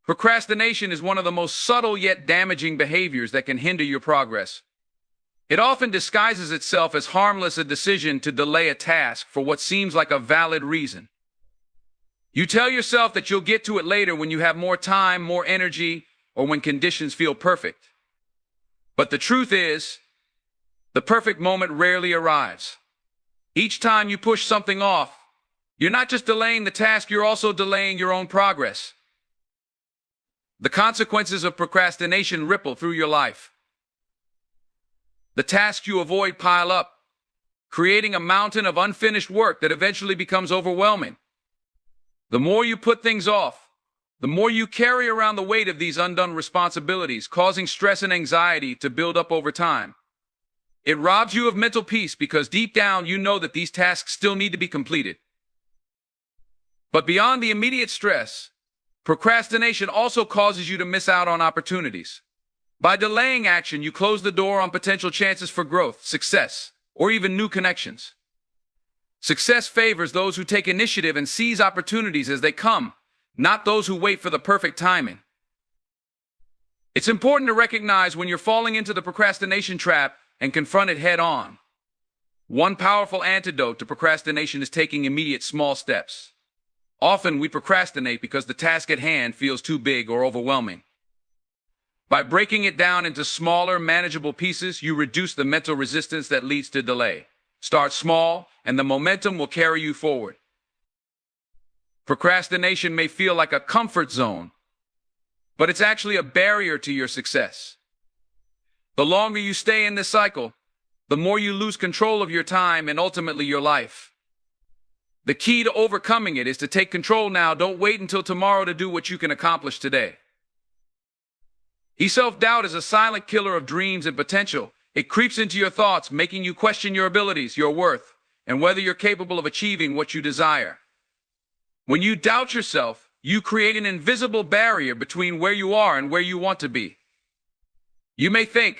Procrastination is one of the most subtle yet damaging behaviors that can hinder your progress. It often disguises itself as harmless a decision to delay a task for what seems like a valid reason. You tell yourself that you'll get to it later when you have more time, more energy, or when conditions feel perfect. But the truth is, the perfect moment rarely arrives. Each time you push something off, you're not just delaying the task, you're also delaying your own progress. The consequences of procrastination ripple through your life. The tasks you avoid pile up, creating a mountain of unfinished work that eventually becomes overwhelming. The more you put things off, the more you carry around the weight of these undone responsibilities, causing stress and anxiety to build up over time. It robs you of mental peace because deep down you know that these tasks still need to be completed. But beyond the immediate stress, procrastination also causes you to miss out on opportunities. By delaying action, you close the door on potential chances for growth, success, or even new connections. Success favors those who take initiative and seize opportunities as they come, not those who wait for the perfect timing. It's important to recognize when you're falling into the procrastination trap and confront it head on. One powerful antidote to procrastination is taking immediate small steps. Often we procrastinate because the task at hand feels too big or overwhelming. By breaking it down into smaller, manageable pieces, you reduce the mental resistance that leads to delay. Start small, and the momentum will carry you forward. Procrastination may feel like a comfort zone, but it's actually a barrier to your success. The longer you stay in this cycle, the more you lose control of your time and ultimately your life. The key to overcoming it is to take control now. Don't wait until tomorrow to do what you can accomplish today. Self-doubt is a silent killer of dreams and potential. It creeps into your thoughts, making you question your abilities, your worth, and whether you're capable of achieving what you desire. When you doubt yourself, you create an invisible barrier between where you are and where you want to be. You may think,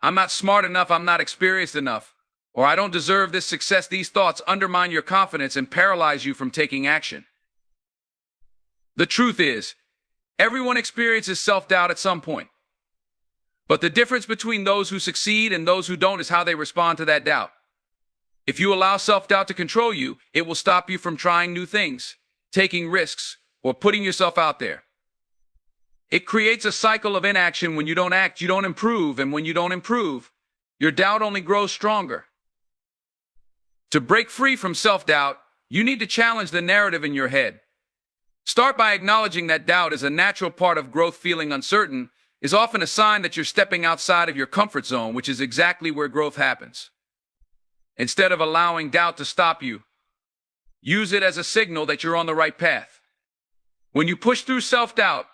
I'm not smart enough, I'm not experienced enough, or I don't deserve this success. These thoughts undermine your confidence and paralyze you from taking action. The truth is, everyone experiences self-doubt at some point. But the difference between those who succeed and those who don't is how they respond to that doubt. If you allow self-doubt to control you, it will stop you from trying new things, taking risks, or putting yourself out there. It creates a cycle of inaction. When you don't act, you don't improve, and when you don't improve, your doubt only grows stronger. To break free from self-doubt, you need to challenge the narrative in your head. Start by acknowledging that doubt is a natural part of growth. Feeling uncertain is often a sign that you're stepping outside of your comfort zone, which is exactly where growth happens. Instead of allowing doubt to stop you, use it as a signal that you're on the right path. When you push through self-doubt,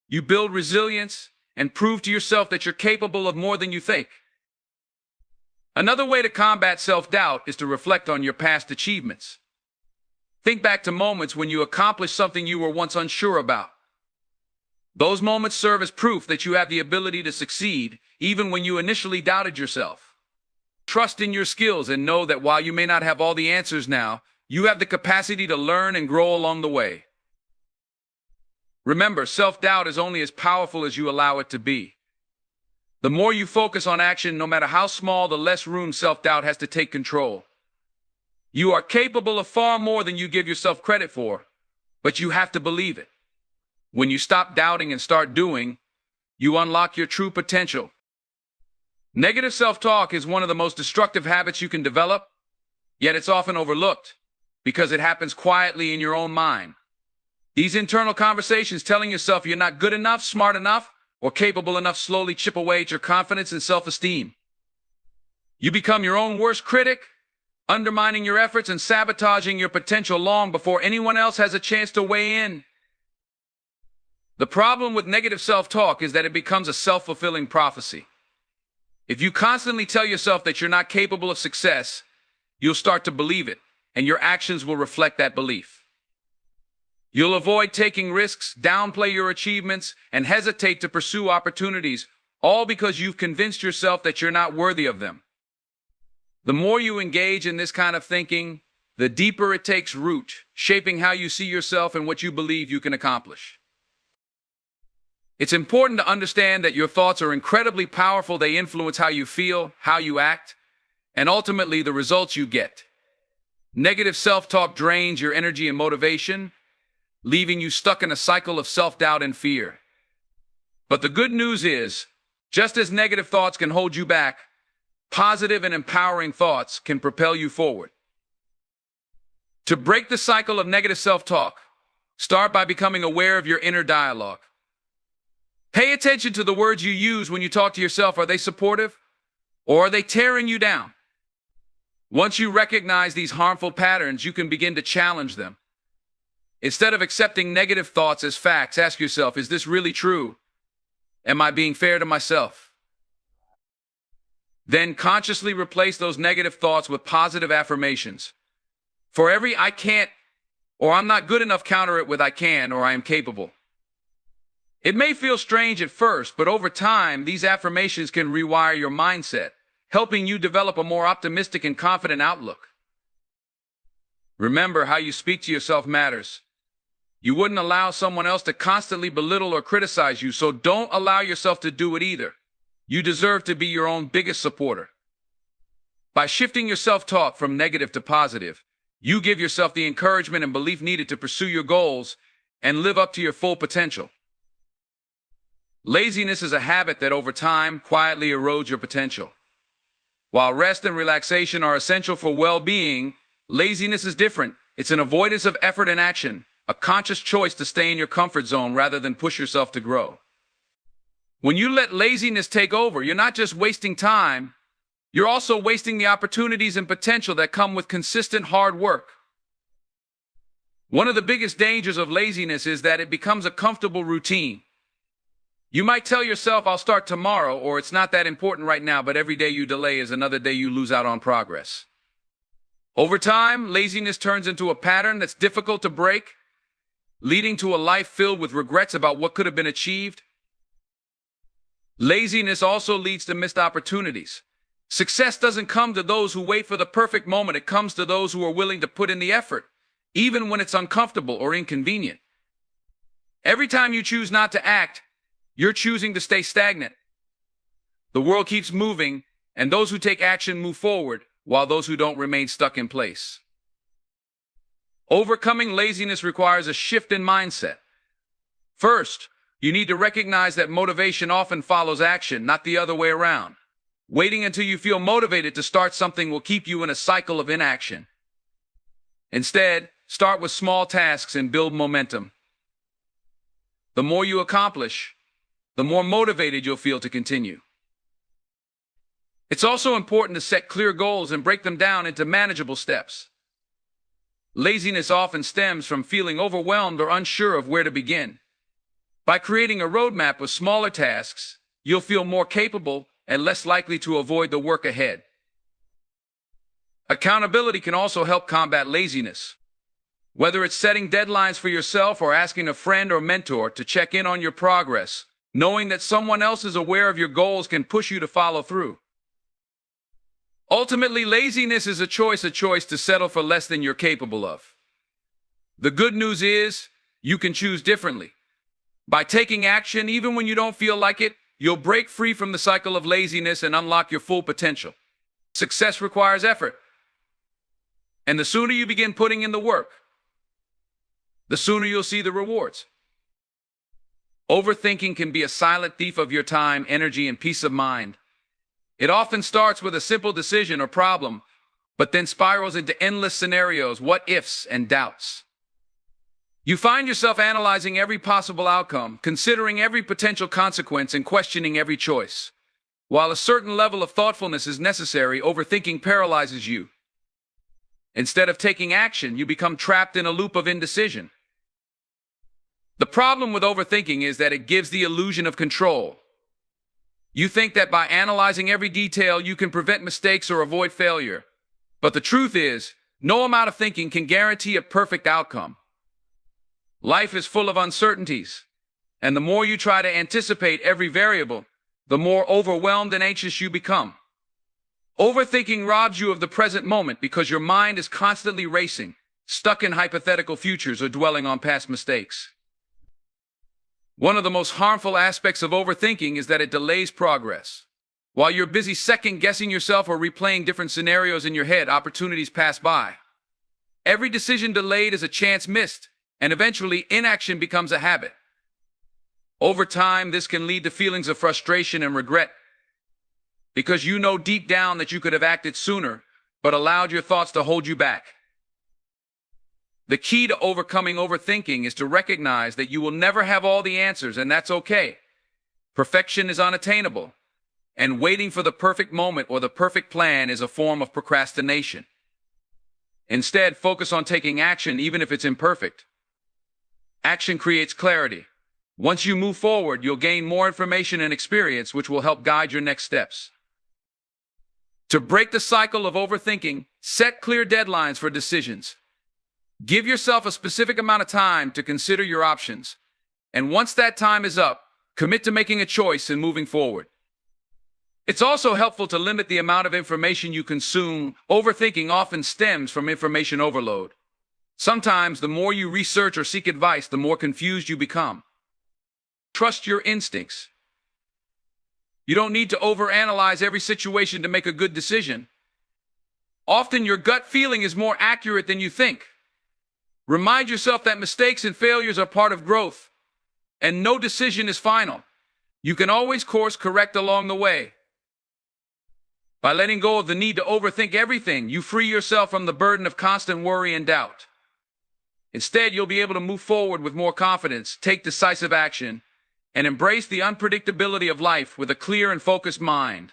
you build resilience and prove to yourself that you're capable of more than you think. Another way to combat self-doubt is to reflect on your past achievements. Think back to moments when you accomplished something you were once unsure about. Those moments serve as proof that you have the ability to succeed, even when you initially doubted yourself. Trust in your skills and know that while you may not have all the answers now, you have the capacity to learn and grow along the way. Remember, self-doubt is only as powerful as you allow it to be. The more you focus on action, no matter how small, the less room self-doubt has to take control. You are capable of far more than you give yourself credit for, but you have to believe it. When you stop doubting and start doing, you unlock your true potential. Negative self-talk is one of the most destructive habits you can develop, yet it's often overlooked because it happens quietly in your own mind. These internal conversations telling yourself you're not good enough, smart enough, or capable enough slowly chip away at your confidence and self-esteem. You become your own worst critic, undermining your efforts and sabotaging your potential long before anyone else has a chance to weigh in. The problem with negative self-talk is that it becomes a self-fulfilling prophecy. If you constantly tell yourself that you're not capable of success, you'll start to believe it, and your actions will reflect that belief. You'll avoid taking risks, downplay your achievements, and hesitate to pursue opportunities, all because you've convinced yourself that you're not worthy of them. The more you engage in this kind of thinking, the deeper it takes root, shaping how you see yourself and what you believe you can accomplish. It's important to understand that your thoughts are incredibly powerful. They influence how you feel, how you act, and ultimately the results you get. Negative self-talk drains your energy and motivation, leaving you stuck in a cycle of self-doubt and fear. But the good news is, just as negative thoughts can hold you back, positive and empowering thoughts can propel you forward. To break the cycle of negative self-talk, start by becoming aware of your inner dialogue. Pay attention to the words you use when you talk to yourself. Are they supportive, or are they tearing you down? Once you recognize these harmful patterns, you can begin to challenge them. Instead of accepting negative thoughts as facts, ask yourself, is this really true? Am I being fair to myself? Then consciously replace those negative thoughts with positive affirmations. For every "I can't" or "I'm not good enough," counter it with "I can" or "I am capable." It may feel strange at first, but over time, these affirmations can rewire your mindset, helping you develop a more optimistic and confident outlook. Remember, how you speak to yourself matters. You wouldn't allow someone else to constantly belittle or criticize you, so don't allow yourself to do it either. You deserve to be your own biggest supporter. By shifting your self-talk from negative to positive, you give yourself the encouragement and belief needed to pursue your goals and live up to your full potential. Laziness is a habit that over time quietly erodes your potential. While rest and relaxation are essential for well-being, laziness is different. It's an avoidance of effort and action, a conscious choice to stay in your comfort zone rather than push yourself to grow. When you let laziness take over, you're not just wasting time, you're also wasting the opportunities and potential that come with consistent hard work. One of the biggest dangers of laziness is that it becomes a comfortable routine. You might tell yourself, "I'll start tomorrow," or "It's not that important right now," but every day you delay is another day you lose out on progress. Over time, laziness turns into a pattern that's difficult to break, leading to a life filled with regrets about what could have been achieved. Laziness also leads to missed opportunities. Success doesn't come to those who wait for the perfect moment. It comes to those who are willing to put in the effort, even when it's uncomfortable or inconvenient. Every time you choose not to act, you're choosing to stay stagnant. The world keeps moving, and those who take action move forward, while those who don't remain stuck in place. Overcoming laziness requires a shift in mindset. First, you need to recognize that motivation often follows action, not the other way around. Waiting until you feel motivated to start something will keep you in a cycle of inaction. Instead, start with small tasks and build momentum. The more you accomplish, the more motivated you'll feel to continue. It's also important to set clear goals and break them down into manageable steps. Laziness often stems from feeling overwhelmed or unsure of where to begin. By creating a roadmap with smaller tasks, you'll feel more capable and less likely to avoid the work ahead. Accountability can also help combat laziness. Whether it's setting deadlines for yourself or asking a friend or mentor to check in on your progress, knowing that someone else is aware of your goals can push you to follow through. Ultimately, laziness is a choice to settle for less than you're capable of. The good news is, you can choose differently. By taking action, even when you don't feel like it, you'll break free from the cycle of laziness and unlock your full potential. Success requires effort. And the sooner you begin putting in the work, the sooner you'll see the rewards. Overthinking can be a silent thief of your time, energy, and peace of mind. It often starts with a simple decision or problem, but then spirals into endless scenarios, what-ifs, and doubts. You find yourself analyzing every possible outcome, considering every potential consequence, and questioning every choice. While a certain level of thoughtfulness is necessary, overthinking paralyzes you. Instead of taking action, you become trapped in a loop of indecision. The problem with overthinking is that it gives the illusion of control. You think that by analyzing every detail, you can prevent mistakes or avoid failure. But the truth is, no amount of thinking can guarantee a perfect outcome. Life is full of uncertainties, and the more you try to anticipate every variable, the more overwhelmed and anxious you become. Overthinking robs you of the present moment because your mind is constantly racing, stuck in hypothetical futures or dwelling on past mistakes. One of the most harmful aspects of overthinking is that it delays progress. While you're busy second-guessing yourself or replaying different scenarios in your head, opportunities pass by. Every decision delayed is a chance missed, and eventually inaction becomes a habit. Over time, this can lead to feelings of frustration and regret, because you know deep down that you could have acted sooner, but allowed your thoughts to hold you back. The key to overcoming overthinking is to recognize that you will never have all the answers, and that's okay. Perfection is unattainable, and waiting for the perfect moment or the perfect plan is a form of procrastination. Instead, focus on taking action even if it's imperfect. Action creates clarity. Once you move forward, you'll gain more information and experience, which will help guide your next steps. To break the cycle of overthinking, set clear deadlines for decisions. Give yourself a specific amount of time to consider your options, and once that time is up, commit to making a choice and moving forward. It's also helpful to limit the amount of information you consume. Overthinking often stems from information overload. Sometimes, the more you research or seek advice, the more confused you become. Trust your instincts. You don't need to overanalyze every situation to make a good decision. Often, your gut feeling is more accurate than you think. Remind yourself that mistakes and failures are part of growth, and no decision is final. You can always course correct along the way. By letting go of the need to overthink everything, you free yourself from the burden of constant worry and doubt. Instead, you'll be able to move forward with more confidence, take decisive action, and embrace the unpredictability of life with a clear and focused mind.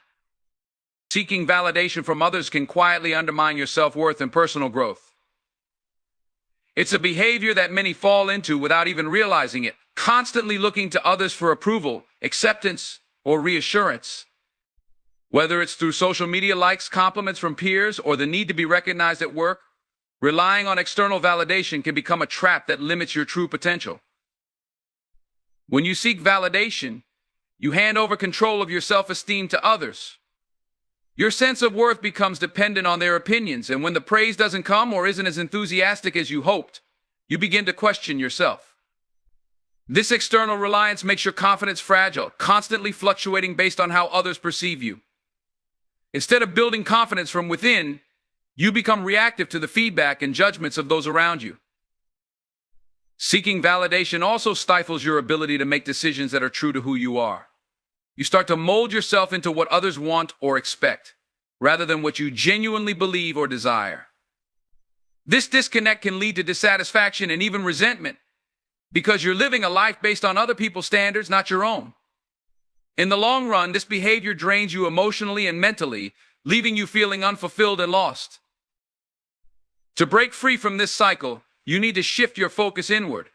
Seeking validation from others can quietly undermine your self-worth and personal growth. It's a behavior that many fall into without even realizing it, constantly looking to others for approval, acceptance, or reassurance. Whether it's through social media likes, compliments from peers, or the need to be recognized at work, relying on external validation can become a trap that limits your true potential. When you seek validation, you hand over control of your self-esteem to others. Your sense of worth becomes dependent on their opinions, and when the praise doesn't come or isn't as enthusiastic as you hoped, you begin to question yourself. This external reliance makes your confidence fragile, constantly fluctuating based on how others perceive you. Instead of building confidence from within, you become reactive to the feedback and judgments of those around you. Seeking validation also stifles your ability to make decisions that are true to who you are. You start to mold yourself into what others want or expect, rather than what you genuinely believe or desire. This disconnect can lead to dissatisfaction and even resentment, because you're living a life based on other people's standards, not your own. In the long run, this behavior drains you emotionally and mentally, leaving you feeling unfulfilled and lost. To break free from this cycle, you need to shift your focus inward.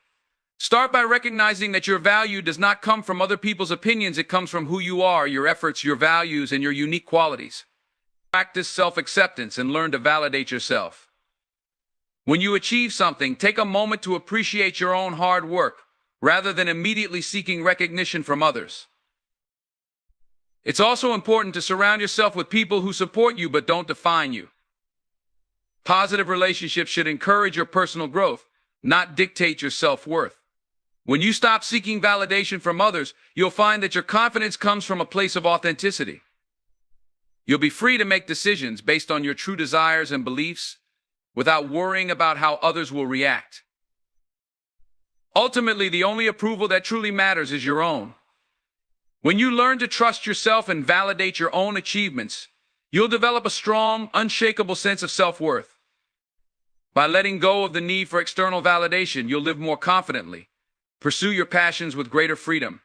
Start by recognizing that your value does not come from other people's opinions. It comes from who you are, your efforts, your values, and your unique qualities. Practice self-acceptance and learn to validate yourself. When you achieve something, take a moment to appreciate your own hard work, rather than immediately seeking recognition from others. It's also important to surround yourself with people who support you but don't define you. Positive relationships should encourage your personal growth, not dictate your self-worth. When you stop seeking validation from others, you'll find that your confidence comes from a place of authenticity. You'll be free to make decisions based on your true desires and beliefs, without worrying about how others will react. Ultimately, the only approval that truly matters is your own. When you learn to trust yourself and validate your own achievements, you'll develop a strong, unshakable sense of self-worth. By letting go of the need for external validation, you'll live more confidently, pursue your passions with greater freedom,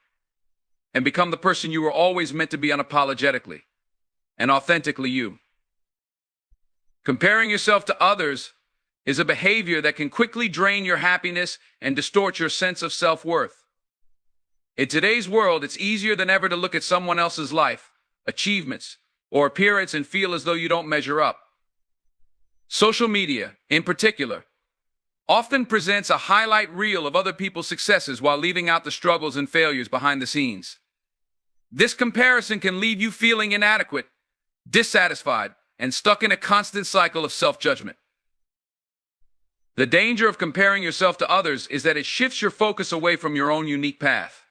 and become the person you were always meant to be unapologetically and authentically you. Comparing yourself to others is a behavior that can quickly drain your happiness and distort your sense of self-worth. In today's world, it's easier than ever to look at someone else's life, achievements, or appearance and feel as though you don't measure up. Social media, in particular, often presents a highlight reel of other people's successes while leaving out the struggles and failures behind the scenes. This comparison can leave you feeling inadequate, dissatisfied, and stuck in a constant cycle of self-judgment. The danger of comparing yourself to others is that it shifts your focus away from your own unique path.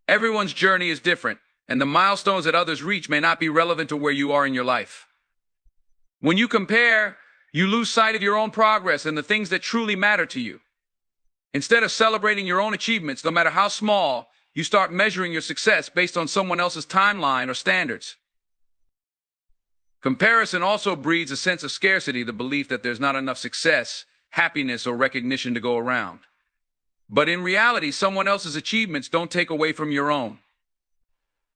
Everyone's journey is different, and the milestones that others reach may not be relevant to where you are in your life. When you compare, you lose sight of your own progress and the things that truly matter to you. Instead of celebrating your own achievements, no matter how small, you start measuring your success based on someone else's timeline or standards. Comparison also breeds a sense of scarcity, the belief that there's not enough success, happiness, or recognition to go around. But in reality, someone else's achievements don't take away from your own.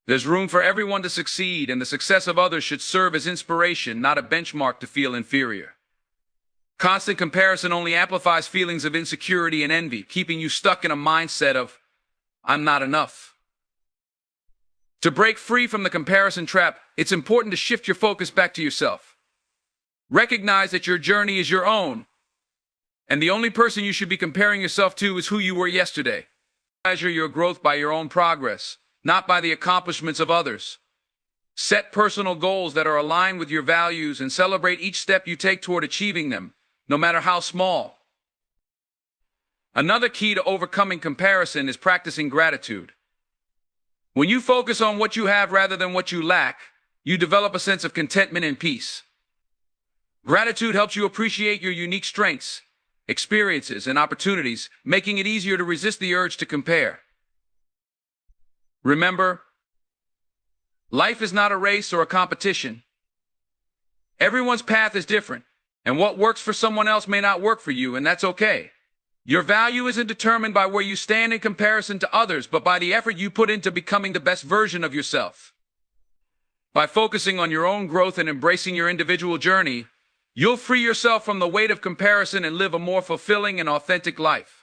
There's room for everyone to succeed, and the success of others should serve as inspiration, not a benchmark to feel inferior. Constant comparison only amplifies feelings of insecurity and envy, keeping you stuck in a mindset of, I'm not enough. To break free from the comparison trap, it's important to shift your focus back to yourself. Recognize that your journey is your own, and the only person you should be comparing yourself to is who you were yesterday. Measure your growth by your own progress, not by the accomplishments of others. Set personal goals that are aligned with your values and celebrate each step you take toward achieving them, no matter how small. Another key to overcoming comparison is practicing gratitude. When you focus on what you have rather than what you lack, you develop a sense of contentment and peace. Gratitude helps you appreciate your unique strengths, experiences, and opportunities, making it easier to resist the urge to compare. Remember, life is not a race or a competition. Everyone's path is different, and what works for someone else may not work for you, and that's okay. Your value isn't determined by where you stand in comparison to others, but by the effort you put into becoming the best version of yourself. By focusing on your own growth and embracing your individual journey, you'll free yourself from the weight of comparison and live a more fulfilling and authentic life.